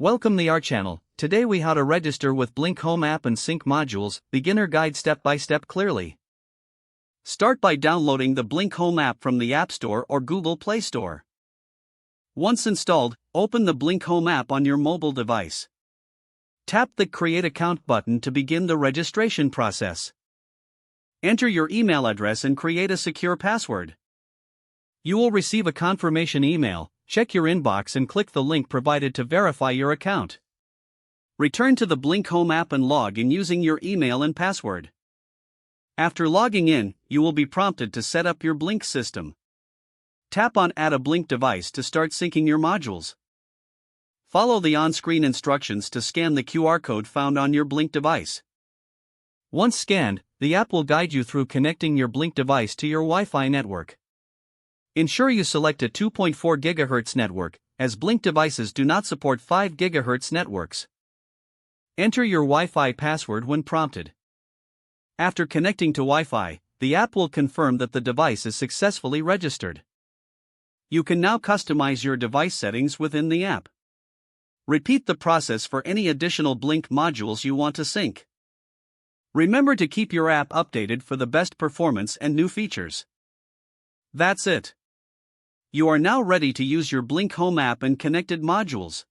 Welcome to our channel. Today we how to register with Blink Home app and sync modules, beginner guide step by step clearly. Start by downloading the Blink Home app from the App Store or Google Play Store. Once installed, open the Blink Home app on your mobile device. Tap the Create Account button to begin the registration process. Enter your email address and create a secure password. You will receive a confirmation email. Check your inbox and click the link provided to verify your account. Return to the Blink Home app and log in using your email and password. After logging in, you will be prompted to set up your Blink system. Tap on Add a Blink device to start syncing your modules. Follow the on-screen instructions to scan the QR code found on your Blink device. Once scanned, the app will guide you through connecting your Blink device to your Wi-Fi network. Ensure you select a 2.4 GHz network, as Blink devices do not support 5 GHz networks. Enter your Wi-Fi password when prompted. After connecting to Wi-Fi, the app will confirm that the device is successfully registered. You can now customize your device settings within the app. Repeat the process for any additional Blink modules you want to sync. Remember to keep your app updated for the best performance and new features. That's it. You are now ready to use your Blink Home app and connected modules.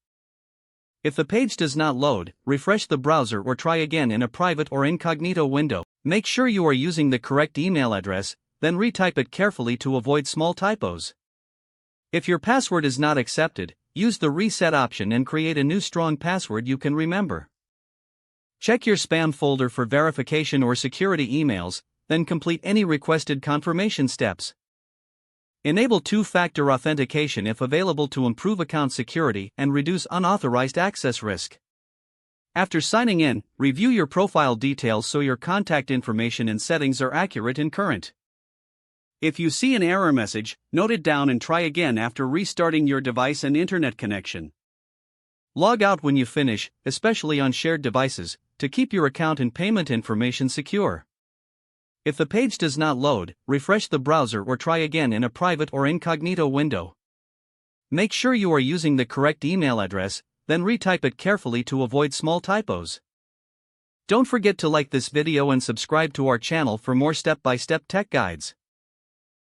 If the page does not load, refresh the browser or try again in a private or incognito window. Make sure you are using the correct email address, then retype it carefully to avoid small typos. If your password is not accepted, use the reset option and create a new strong password you can remember. Check your spam folder for verification or security emails, then complete any requested confirmation steps. Enable two-factor authentication if available to improve account security and reduce unauthorized access risk. After signing in, review your profile details so your contact information and settings are accurate and current. If you see an error message, note it down and try again after restarting your device and internet connection. Log out when you finish, especially on shared devices, to keep your account and payment information secure. If the page does not load, refresh the browser or try again in a private or incognito window. Make sure you are using the correct email address, then retype it carefully to avoid small typos. Don't forget to like this video and subscribe to our channel for more step-by-step tech guides.